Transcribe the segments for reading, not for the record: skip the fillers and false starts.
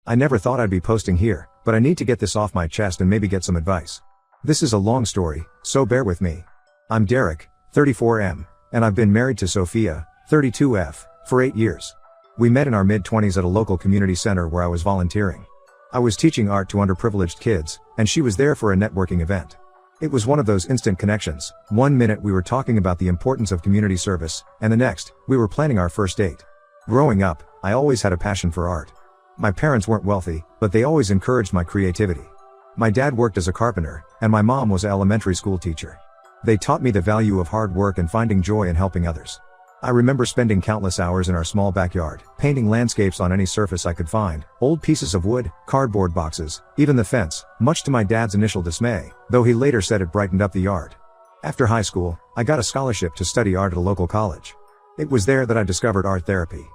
I never thought I'd be posting here, but I need to get this off my chest and maybe get some advice. This is a long story, so bear with me. I'm Derek, 34M, and I've been married to Sophia, 32F, for 8 years. We met in our mid-20s at a local community center where I was volunteering. I was teaching art to underprivileged kids, and she was there for a networking event. It was one of those instant connections. 1 minute we were talking about the importance of community service, and the next, we were planning our first date. Growing up, I always had a passion for art. My parents weren't wealthy, but they always encouraged my creativity. My dad worked as a carpenter, and my mom was an elementary school teacher. They taught me the value of hard work and finding joy in helping others. I remember spending countless hours in our small backyard, painting landscapes on any surface I could find, old pieces of wood, cardboard boxes, even the fence, much to my dad's initial dismay, though he later said it brightened up the yard. After high school, I got a scholarship to study art at a local college. It was there that I discovered art therapy.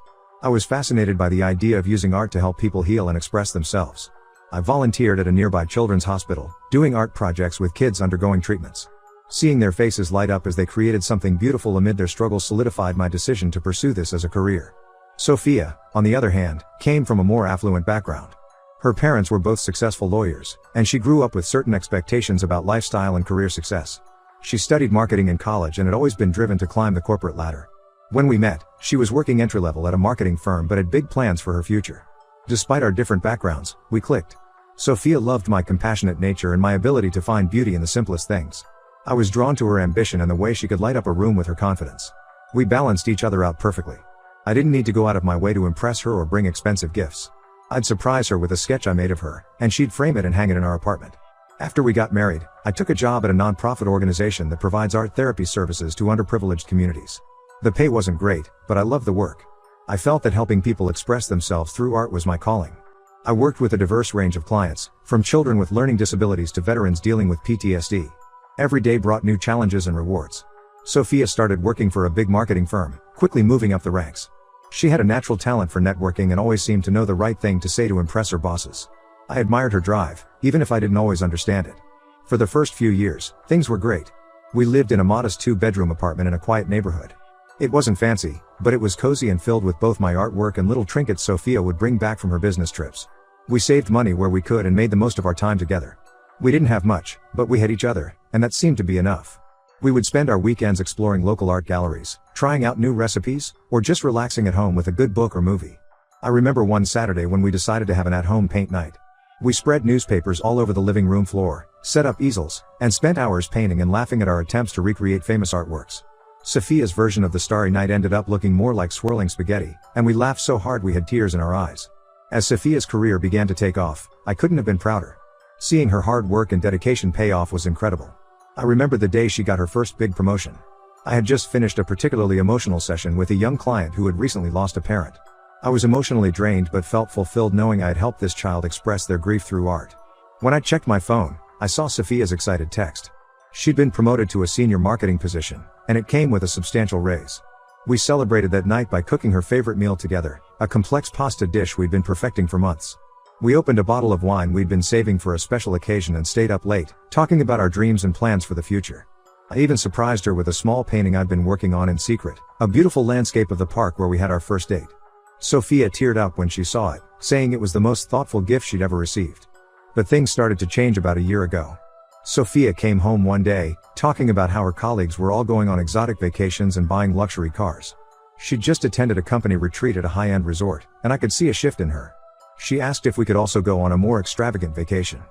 I was fascinated by the idea of using art to help people heal and express themselves. I volunteered at a nearby children's hospital, doing art projects with kids undergoing treatments. Seeing their faces light up as they created something beautiful amid their struggles solidified my decision to pursue this as a career. Sophia, on the other hand, came from a more affluent background. Her parents were both successful lawyers, and she grew up with certain expectations about lifestyle and career success. She studied marketing in college and had always been driven to climb the corporate ladder. When we met, she was working entry-level at a marketing firm but had big plans for her future. Despite our different backgrounds, we clicked. Sophia loved my compassionate nature and my ability to find beauty in the simplest things. I was drawn to her ambition and the way she could light up a room with her confidence. We balanced each other out perfectly. I didn't need to go out of my way to impress her or bring expensive gifts. I'd surprise her with a sketch I made of her, and she'd frame it and hang it in our apartment. After we got married, I took a job at a nonprofit organization that provides art therapy services to underprivileged communities. The pay wasn't great, but I loved the work. I felt that helping people express themselves through art was my calling. I worked with a diverse range of clients, from children with learning disabilities to veterans dealing with PTSD. Every day brought new challenges and rewards. Sophia started working for a big marketing firm, quickly moving up the ranks. She had a natural talent for networking and always seemed to know the right thing to say to impress her bosses. I admired her drive, even if I didn't always understand it. For the first few years, things were great. We lived in a modest 2-bedroom apartment in a quiet neighborhood. It wasn't fancy, but it was cozy and filled with both my artwork and little trinkets Sophia would bring back from her business trips. We saved money where we could and made the most of our time together. We didn't have much, but we had each other, and that seemed to be enough. We would spend our weekends exploring local art galleries, trying out new recipes, or just relaxing at home with a good book or movie. I remember one Saturday when we decided to have an at-home paint night. We spread newspapers all over the living room floor, set up easels, and spent hours painting and laughing at our attempts to recreate famous artworks. Sophia's version of the Starry Night ended up looking more like swirling spaghetti, and we laughed so hard we had tears in our eyes. As Sophia's career began to take off, I couldn't have been prouder. Seeing her hard work and dedication pay off was incredible. I remember the day she got her first big promotion. I had just finished a particularly emotional session with a young client who had recently lost a parent. I was emotionally drained but felt fulfilled knowing I had helped this child express their grief through art. When I checked my phone, I saw Sophia's excited text. She'd been promoted to a senior marketing position, and it came with a substantial raise. We celebrated that night by cooking her favorite meal together, a complex pasta dish we'd been perfecting for months. We opened a bottle of wine we'd been saving for a special occasion and stayed up late, talking about our dreams and plans for the future. I even surprised her with a small painting I'd been working on in secret, a beautiful landscape of the park where we had our first date. Sophia teared up when she saw it, saying it was the most thoughtful gift she'd ever received. But things started to change about a year ago. Sophia came home one day, talking about how her colleagues were all going on exotic vacations and buying luxury cars. She'd just attended a company retreat at a high-end resort, and I could see a shift in her. She asked if we could also go on a more extravagant vacation.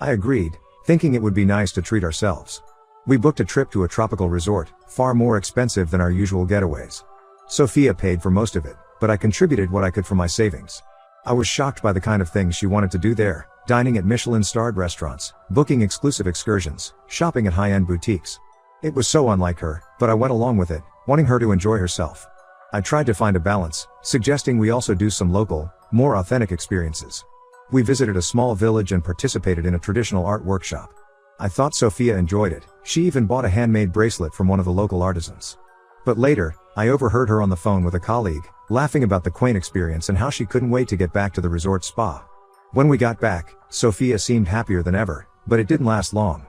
I agreed, thinking it would be nice to treat ourselves. We booked a trip to a tropical resort, far more expensive than our usual getaways. Sophia paid for most of it, but I contributed what I could from my savings. I was shocked by the kind of things she wanted to do there, dining at Michelin-starred restaurants, booking exclusive excursions, shopping at high-end boutiques. It was so unlike her, but I went along with it, wanting her to enjoy herself. I tried to find a balance, suggesting we also do some local, more authentic experiences. We visited a small village and participated in a traditional art workshop. I thought Sophia enjoyed it. She even bought a handmade bracelet from one of the local artisans. But later, I overheard her on the phone with a colleague, laughing about the quaint experience and how she couldn't wait to get back to the resort spa. When we got back, Sophia seemed happier than ever, but it didn't last long.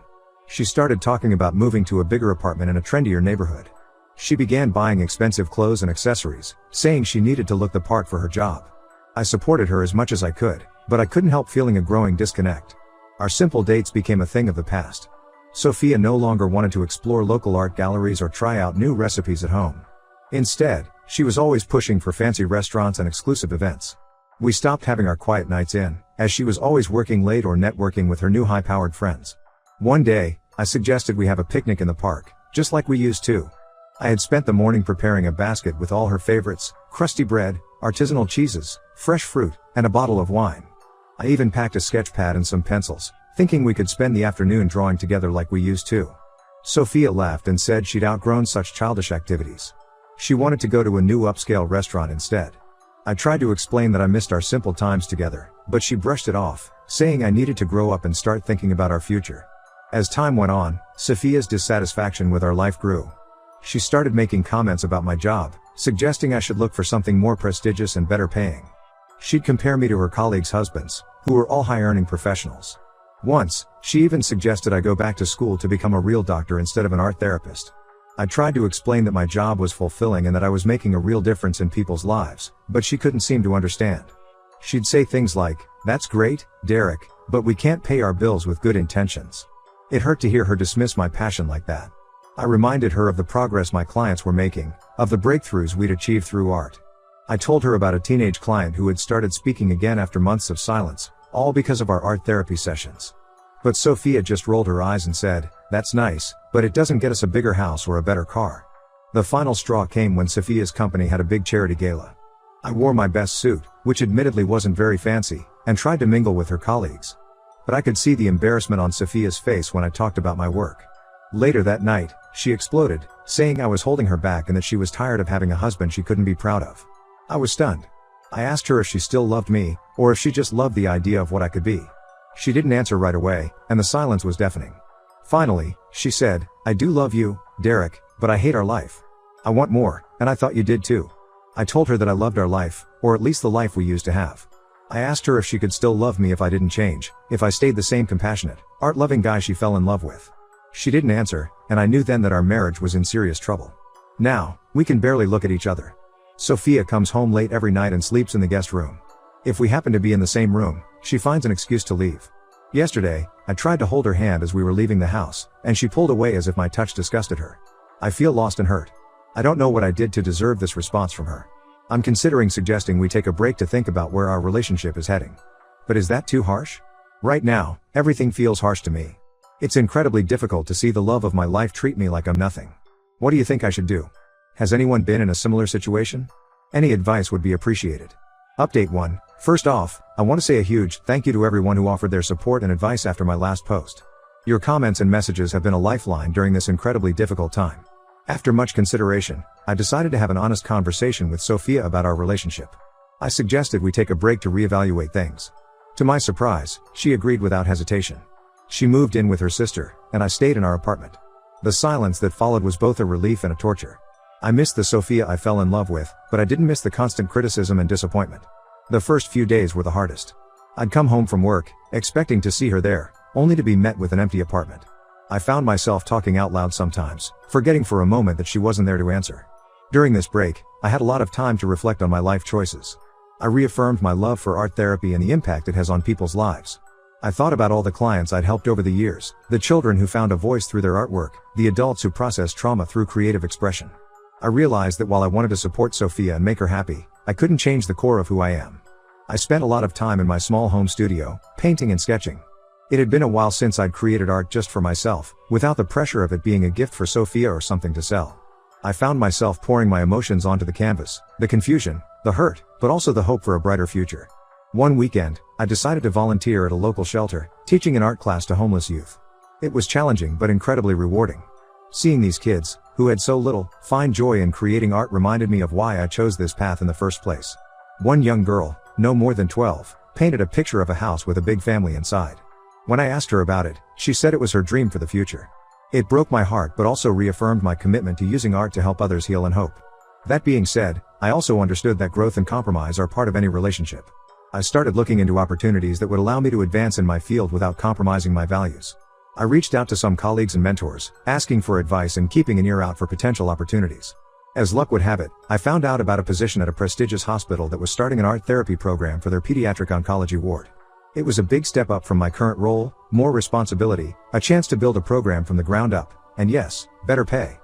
She started talking about moving to a bigger apartment in a trendier neighborhood. She began buying expensive clothes and accessories, saying she needed to look the part for her job. I supported her as much as I could, but I couldn't help feeling a growing disconnect. Our simple dates became a thing of the past. Sophia no longer wanted to explore local art galleries or try out new recipes at home. Instead, she was always pushing for fancy restaurants and exclusive events. We stopped having our quiet nights in, as she was always working late or networking with her new high-powered friends. One day, I suggested we have a picnic in the park, just like we used to. I had spent the morning preparing a basket with all her favorites: crusty bread, artisanal cheeses, fresh fruit, and a bottle of wine. I even packed a sketch pad and some pencils, thinking we could spend the afternoon drawing together like we used to. Sophia laughed and said she'd outgrown such childish activities. She wanted to go to a new upscale restaurant instead. I tried to explain that I missed our simple times together, but she brushed it off, saying I needed to grow up and start thinking about our future. As time went on, Sophia's dissatisfaction with our life grew. She started making comments about my job, suggesting I should look for something more prestigious and better paying. She'd compare me to her colleagues' husbands, who were all high-earning professionals. Once, she even suggested I go back to school to become a real doctor instead of an art therapist. I tried to explain that my job was fulfilling and that I was making a real difference in people's lives, but she couldn't seem to understand. She'd say things like, "That's great, Derek, but we can't pay our bills with good intentions." It hurt to hear her dismiss my passion like that. I reminded her of the progress my clients were making, of the breakthroughs we'd achieved through art. I told her about a teenage client who had started speaking again after months of silence, all because of our art therapy sessions. But Sophia just rolled her eyes and said, "That's nice, but it doesn't get us a bigger house or a better car." The final straw came when Sophia's company had a big charity gala. I wore my best suit, which admittedly wasn't very fancy, and tried to mingle with her colleagues. But I could see the embarrassment on Sophia's face when I talked about my work. Later that night, she exploded, saying I was holding her back and that she was tired of having a husband she couldn't be proud of. I was stunned. I asked her if she still loved me, or if she just loved the idea of what I could be. She didn't answer right away, and the silence was deafening. Finally, she said, "I do love you, Derek, but I hate our life. I want more, and I thought you did too." I told her that I loved our life, or at least the life we used to have. I asked her if she could still love me if I didn't change, if I stayed the same compassionate, art-loving guy she fell in love with. She didn't answer, and I knew then that our marriage was in serious trouble. Now, we can barely look at each other. Sophia comes home late every night and sleeps in the guest room. If we happen to be in the same room, she finds an excuse to leave. Yesterday, I tried to hold her hand as we were leaving the house, and she pulled away as if my touch disgusted her. I feel lost and hurt. I don't know what I did to deserve this response from her. I'm considering suggesting we take a break to think about where our relationship is heading. But is that too harsh? Right now, everything feels harsh to me. It's incredibly difficult to see the love of my life treat me like I'm nothing. What do you think I should do? Has anyone been in a similar situation? Any advice would be appreciated. Update 1. First off, I want to say a huge thank you to everyone who offered their support and advice after my last post. Your comments and messages have been a lifeline during this incredibly difficult time. After much consideration, I decided to have an honest conversation with Sophia about our relationship. I suggested we take a break to reevaluate things. To my surprise, she agreed without hesitation. She moved in with her sister, and I stayed in our apartment. The silence that followed was both a relief and a torture. I missed the Sophia I fell in love with, but I didn't miss the constant criticism and disappointment. The first few days were the hardest. I'd come home from work, expecting to see her there, only to be met with an empty apartment. I found myself talking out loud sometimes, forgetting for a moment that she wasn't there to answer. During this break, I had a lot of time to reflect on my life choices. I reaffirmed my love for art therapy and the impact it has on people's lives. I thought about all the clients I'd helped over the years, the children who found a voice through their artwork, the adults who processed trauma through creative expression. I realized that while I wanted to support Sophia and make her happy, I couldn't change the core of who I am. I spent a lot of time in my small home studio, painting and sketching. It had been a while since I'd created art just for myself, without the pressure of it being a gift for Sophia or something to sell. I found myself pouring my emotions onto the canvas, the confusion, the hurt, but also the hope for a brighter future. One weekend, I decided to volunteer at a local shelter, teaching an art class to homeless youth. It was challenging but incredibly rewarding. Seeing these kids, who had so little, find joy in creating art reminded me of why I chose this path in the first place. One young girl, no more than 12, painted a picture of a house with a big family inside. When I asked her about it, she said it was her dream for the future. It broke my heart but also reaffirmed my commitment to using art to help others heal and hope. That being said, I also understood that growth and compromise are part of any relationship. I started looking into opportunities that would allow me to advance in my field without compromising my values. I reached out to some colleagues and mentors, asking for advice and keeping an ear out for potential opportunities. As luck would have it, I found out about a position at a prestigious hospital that was starting an art therapy program for their pediatric oncology ward. It was a big step up from my current role, more responsibility, a chance to build a program from the ground up, and yes, better pay.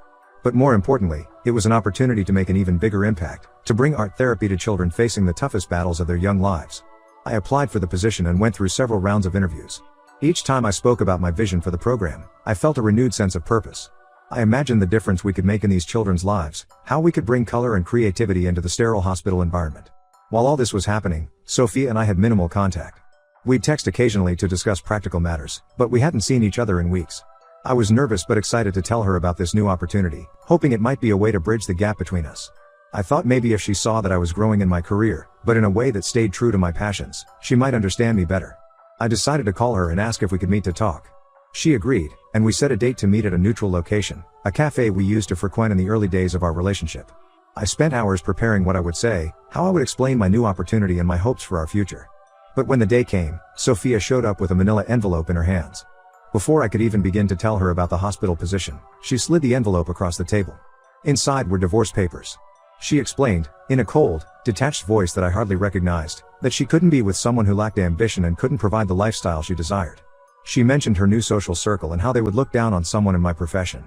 But more importantly, it was an opportunity to make an even bigger impact, to bring art therapy to children facing the toughest battles of their young lives. I applied for the position and went through several rounds of interviews. Each time I spoke about my vision for the program, I felt a renewed sense of purpose. I imagined the difference we could make in these children's lives, how we could bring color and creativity into the sterile hospital environment. While all this was happening, Sophia and I had minimal contact. We'd text occasionally to discuss practical matters, but we hadn't seen each other in weeks. I was nervous but excited to tell her about this new opportunity, hoping it might be a way to bridge the gap between us. I thought maybe if she saw that I was growing in my career, but in a way that stayed true to my passions, she might understand me better. I decided to call her and ask if we could meet to talk. She agreed, and we set a date to meet at a neutral location, a cafe we used to frequent in the early days of our relationship. I spent hours preparing what I would say, how I would explain my new opportunity and my hopes for our future. But when the day came, Sophia showed up with a manila envelope in her hands. Before I could even begin to tell her about the hospital position, she slid the envelope across the table. Inside were divorce papers. She explained, in a cold, detached voice that I hardly recognized, that she couldn't be with someone who lacked ambition and couldn't provide the lifestyle she desired. She mentioned her new social circle and how they would look down on someone in my profession.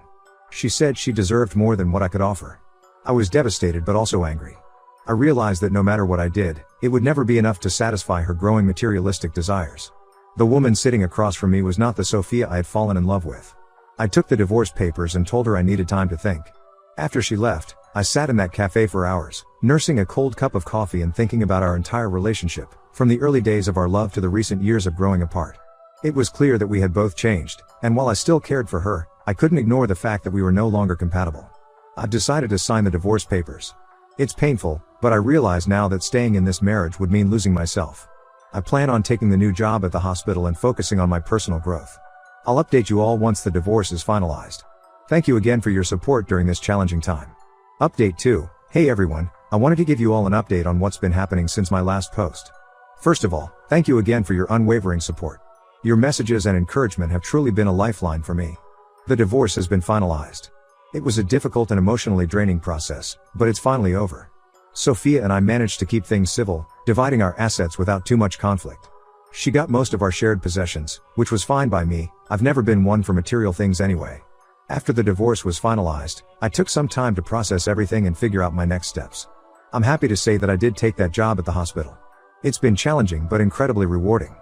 She said she deserved more than what I could offer. I was devastated but also angry. I realized that no matter what I did, it would never be enough to satisfy her growing materialistic desires. The woman sitting across from me was not the Sophia I had fallen in love with. I took the divorce papers and told her I needed time to think. After she left, I sat in that cafe for hours, nursing a cold cup of coffee and thinking about our entire relationship, from the early days of our love to the recent years of growing apart. It was clear that we had both changed, and while I still cared for her, I couldn't ignore the fact that we were no longer compatible. I decided to sign the divorce papers. It's painful, but I realize now that staying in this marriage would mean losing myself. I plan on taking the new job at the hospital and focusing on my personal growth. I'll update you all once the divorce is finalized. Thank you again for your support during this challenging time. Update 2. Hey everyone, I wanted to give you all an update on what's been happening since my last post. First of all, thank you again for your unwavering support. Your messages and encouragement have truly been a lifeline for me. The divorce has been finalized. It was a difficult and emotionally draining process, but it's finally over. Sophia and I managed to keep things civil, dividing our assets without too much conflict. She got most of our shared possessions, which was fine by me. I've never been one for material things anyway. After the divorce was finalized, I took some time to process everything and figure out my next steps. I'm happy to say that I did take that job at the hospital. It's been challenging but incredibly rewarding.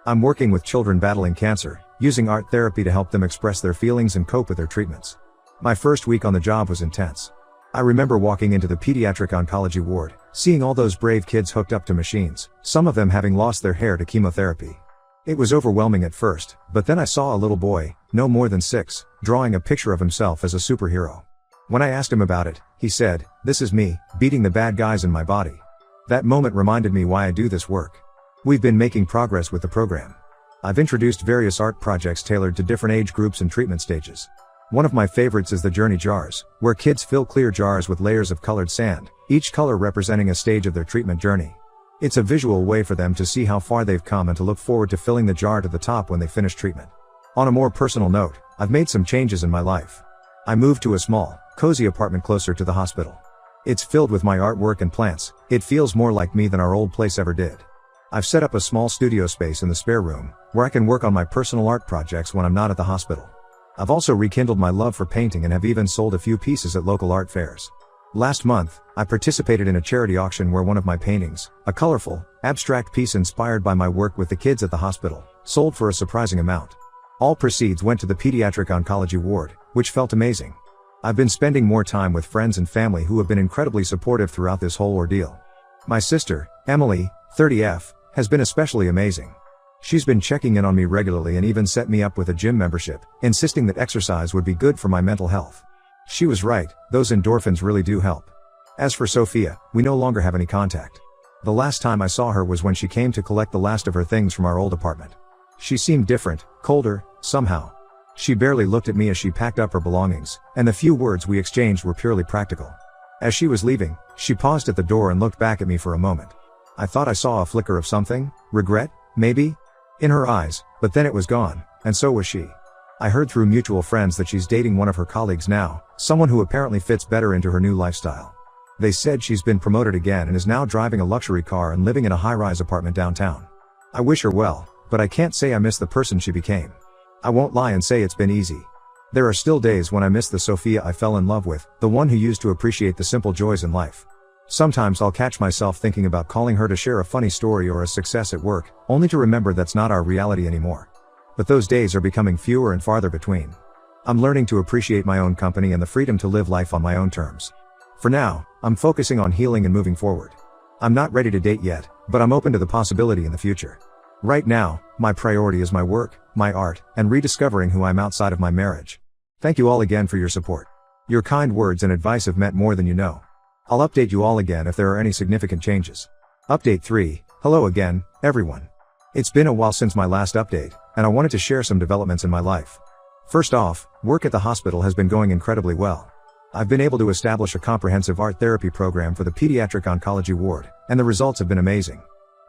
I'm working with children battling cancer, using art therapy to help them express their feelings and cope with their treatments. My first week on the job was intense. I remember walking into the pediatric oncology ward, seeing all those brave kids hooked up to machines, some of them having lost their hair to chemotherapy. It was overwhelming at first, but then I saw a little boy, no more than 6, drawing a picture of himself as a superhero. When I asked him about it, he said, "This is me, beating the bad guys in my body." That moment reminded me why I do this work. We've been making progress with the program. I've introduced various art projects tailored to different age groups and treatment stages. One of my favorites is the Journey Jars, where kids fill clear jars with layers of colored sand, each color representing a stage of their treatment journey. It's a visual way for them to see how far they've come and to look forward to filling the jar to the top when they finish treatment. On a more personal note, I've made some changes in my life. I moved to a small, cozy apartment closer to the hospital. It's filled with my artwork and plants. It feels more like me than our old place ever did. I've set up a small studio space in the spare room, where I can work on my personal art projects when I'm not at the hospital. I've also rekindled my love for painting and have even sold a few pieces at local art fairs. Last month, I participated in a charity auction where one of my paintings, a colorful, abstract piece inspired by my work with the kids at the hospital, sold for a surprising amount. All proceeds went to the pediatric oncology ward, which felt amazing. I've been spending more time with friends and family who have been incredibly supportive throughout this whole ordeal. My sister, Emily, 30F, has been especially amazing. She's been checking in on me regularly and even set me up with a gym membership, insisting that exercise would be good for my mental health. She was right, those endorphins really do help. As for Sophia, we no longer have any contact. The last time I saw her was when she came to collect the last of her things from our old apartment. She seemed different, colder, somehow. She barely looked at me as she packed up her belongings, and the few words we exchanged were purely practical. As she was leaving, she paused at the door and looked back at me for a moment. I thought I saw a flicker of something, regret, maybe, in her eyes, but then it was gone, and so was she. I heard through mutual friends that she's dating one of her colleagues now, someone who apparently fits better into her new lifestyle. They said she's been promoted again and is now driving a luxury car and living in a high-rise apartment downtown. I wish her well, but I can't say I miss the person she became. I won't lie and say it's been easy. There are still days when I miss the Sophia I fell in love with, the one who used to appreciate the simple joys in life. Sometimes I'll catch myself thinking about calling her to share a funny story or a success at work, only to remember that's not our reality anymore. But those days are becoming fewer and farther between. I'm learning to appreciate my own company and the freedom to live life on my own terms. For now, I'm focusing on healing and moving forward. I'm not ready to date yet, but I'm open to the possibility in the future. Right now, my priority is my work, my art, and rediscovering who I'm outside of my marriage. Thank you all again for your support. Your kind words and advice have meant more than you know. I'll update you all again if there are any significant changes. Update 3, hello again, everyone. It's been a while since my last update, and I wanted to share some developments in my life. First off, work at the hospital has been going incredibly well. I've been able to establish a comprehensive art therapy program for the pediatric oncology ward, and the results have been amazing.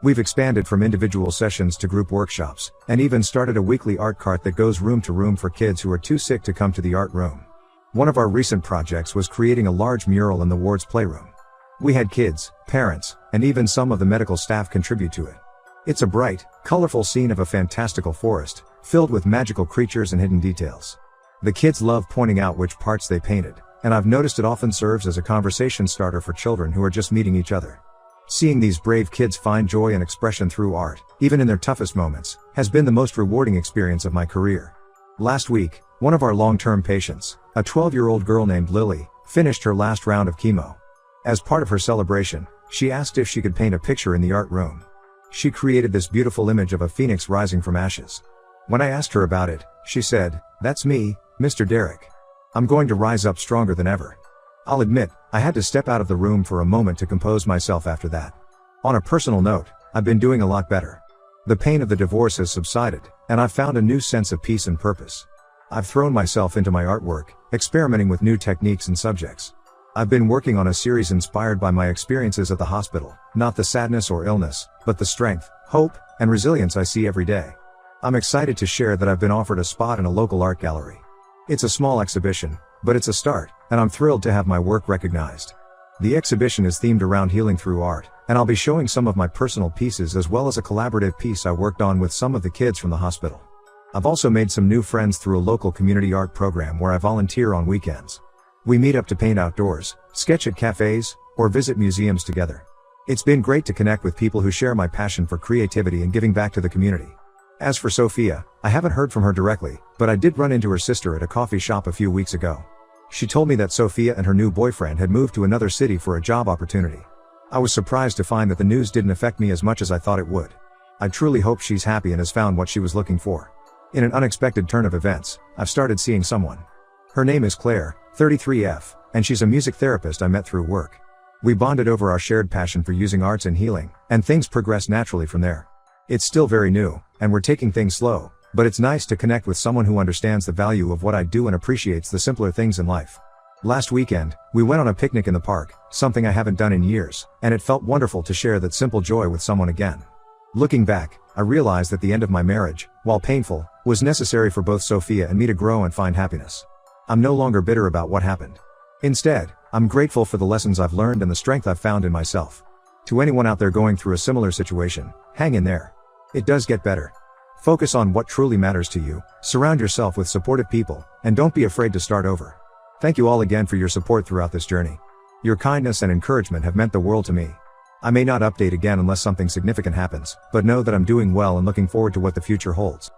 We've expanded from individual sessions to group workshops, and even started a weekly art cart that goes room to room for kids who are too sick to come to the art room. One of our recent projects was creating a large mural in the ward's playroom. We had kids, parents, and even some of the medical staff contribute to it. It's a bright, colorful scene of a fantastical forest, filled with magical creatures and hidden details. The kids love pointing out which parts they painted, and I've noticed it often serves as a conversation starter for children who are just meeting each other. Seeing these brave kids find joy and expression through art, even in their toughest moments, has been the most rewarding experience of my career. Last week, one of our long-term patients, a 12-year-old girl named Lily, finished her last round of chemo. As part of her celebration, she asked if she could paint a picture in the art room. She created this beautiful image of a phoenix rising from ashes. When I asked her about it, she said, "That's me, Mr. Derek. I'm going to rise up stronger than ever." I'll admit, I had to step out of the room for a moment to compose myself after that. On a personal note, I've been doing a lot better. The pain of the divorce has subsided, and I've found a new sense of peace and purpose. I've thrown myself into my artwork, experimenting with new techniques and subjects. I've been working on a series inspired by my experiences at the hospital, not the sadness or illness, but the strength, hope, and resilience I see every day. I'm excited to share that I've been offered a spot in a local art gallery. It's a small exhibition, but it's a start, and I'm thrilled to have my work recognized. The exhibition is themed around healing through art, and I'll be showing some of my personal pieces as well as a collaborative piece I worked on with some of the kids from the hospital. I've also made some new friends through a local community art program where I volunteer on weekends. We meet up to paint outdoors, sketch at cafes, or visit museums together. It's been great to connect with people who share my passion for creativity and giving back to the community. As for Sophia, I haven't heard from her directly, but I did run into her sister at a coffee shop a few weeks ago. She told me that Sophia and her new boyfriend had moved to another city for a job opportunity. I was surprised to find that the news didn't affect me as much as I thought it would. I truly hope she's happy and has found what she was looking for. In an unexpected turn of events, I've started seeing someone. Her name is Claire, 33F, and she's a music therapist I met through work. We bonded over our shared passion for using arts and healing, and things progressed naturally from there. It's still very new, and we're taking things slow, but it's nice to connect with someone who understands the value of what I do and appreciates the simpler things in life. Last weekend, we went on a picnic in the park, something I haven't done in years, and it felt wonderful to share that simple joy with someone again. Looking back, I realized that the end of my marriage, while painful, was necessary for both Sophia and me to grow and find happiness. I'm no longer bitter about what happened. Instead, I'm grateful for the lessons I've learned and the strength I've found in myself. To anyone out there going through a similar situation, hang in there. It does get better. Focus on what truly matters to you, surround yourself with supportive people, and don't be afraid to start over. Thank you all again for your support throughout this journey. Your kindness and encouragement have meant the world to me. I may not update again unless something significant happens, but know that I'm doing well and looking forward to what the future holds.